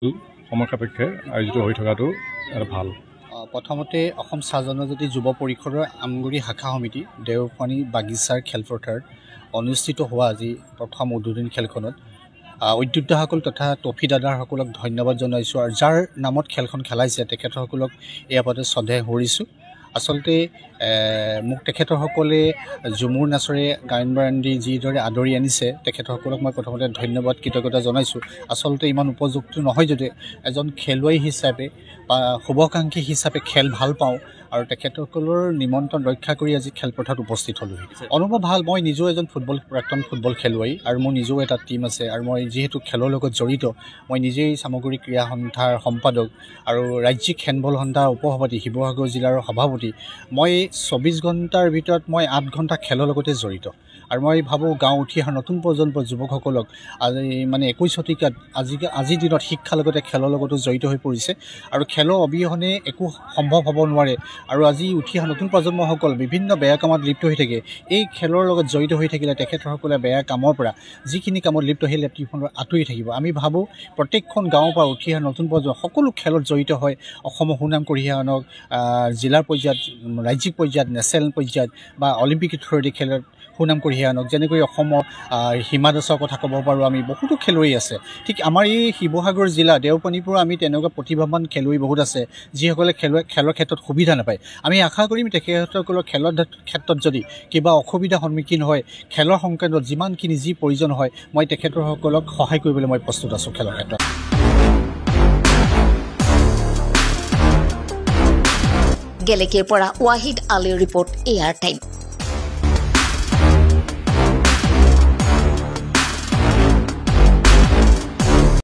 সময় সাপেক্ষে আয়োজিত হৈ থকাটো এটা ভাল। প্ৰথমতে অসম চাহ জনজাতি যুৱ পৰিষদৰ আমগুৰি শাখা সমিতি দেওপানী বাগিচাৰ খেলপথাৰত অনুষ্ঠিত হোৱা আজি প্ৰথম উদ্বোধনী খেলখনত উদ্যোক্তাসকল তথা ট্ৰফি দাদাসকলক ধন্যবাদ জনাইছোঁ আৰু যাৰ নামত খেলখন খেলাইছে তেখেতসকলক এই আপতে শ্ৰদ্ধা কৰিছোঁ। আচলতে মোক তেখেতসকলে ঝুমুৰ নাচৰে গায়ন বায়ন দি যিদৰে আদৰি আনিছে তেখেতসকলক মই প্ৰথমতে ধন্যবাদ কৃতজ্ঞতা জনাইছোঁ। আচলতে ইমান উপযুক্ত নহয় যদি এজন খেলুৱৈ হিচাপে বা শুভাকাংক্ষী হিচাপে খেল ভাল পাওঁ আৰু তেখেতসকলৰ নিমন্ত্ৰণ ৰক্ষা কৰি আজি খেলপথাৰত উপস্থিত হ'লোঁ। অনুভৱ ভাল। মই নিজেও এজন প্ৰাক্তন ফুটবল খেলুৱৈ আৰু মোৰ নিজেও এটা টীম আছে আৰু মই যিহেতু খেলৰ লগত জড়িত, মই নিজেই সামগ্ৰী ক্ৰীড়া সন্থাৰ সম্পাদক আৰু ৰাজ্যিক হেণ্ডবল সন্থাৰ উপসভাপতি, শিৱসাগৰ জিলাৰ সভাপতি। মই 24 ঘণ্টাৰ ভিতৰত মই 8 ঘণ্টা খেলৰ লগতে জড়িত আৰু মই ভাবোঁ গাঁও উঠি অহা নতুন প্ৰজন্মৰ যুৱকসকলক আজি মানে 21 শতিকাত আজিৰ দিনত শিক্ষাৰ লগতে খেলৰ লগতো জড়িত হৈ পৰিছে আৰু খেলৰ অবিহনে একো সম্ভৱ হ'ব নোৱাৰে। আৰু আজি উঠি অহা নতুন প্ৰজন্মসকল বিভিন্ন বেয়া কামত লিপ্ত হৈ থাকে। এই খেলৰ লগত জড়িত হৈ থাকিলে তেখেতসকলে বেয়া কামৰ পৰা যিখিনি কামত লিপ্ত সেই লিপ্তিখনৰ আঁতৰি থাকিব। আমি ভাবোঁ প্ৰত্যেকখন গাঁৱৰ পৰা উঠি অহা নতুন প্ৰজন্ম সকলো খেলত জড়িত হয় অসমৰ সুনাম কঢ়িয়াই আনক জিলাৰ পৰ্যায়ত, ৰাজ্যিক পৰ্যায়ত, নেশ্যনেল পৰ্যায়ত বা অলিম্পিক থ্ৰুৱেদি খেলত সুনাম কঢ়িয়াই আনক। যেনেকৈ অসমৰ হিমা দাসৰ কথা ক'ব পাৰোঁ, আমি বহুতো খেলুৱৈ আছে। ঠিক আমাৰ এই শিৱসাগৰ জিলা দেওপানীৰ পৰা আমি তেনেকুৱা প্ৰতিভাৱান খেলুৱৈ বহুত আছে যিসকলে খেলৰ ক্ষেত্ৰত সুবিধা নাপায়। আমি আশা কৰিম তেখেতসকলৰ খেলৰ ক্ষেত্ৰত যদি কিবা অসুবিধাৰ সন্মুখীন হয়, খেলৰ সংক্ৰান্তত যিমানখিনি যি প্ৰয়োজন হয় মই তেখেতসকলক সহায় কৰিবলৈ মই প্ৰস্তুত আছোঁ খেলৰ ক্ষেত্ৰত। গেলেকীৰ পৰা ৱাহিদ আলীৰ ৰিপৰ্ট এয়াৰ টাইম।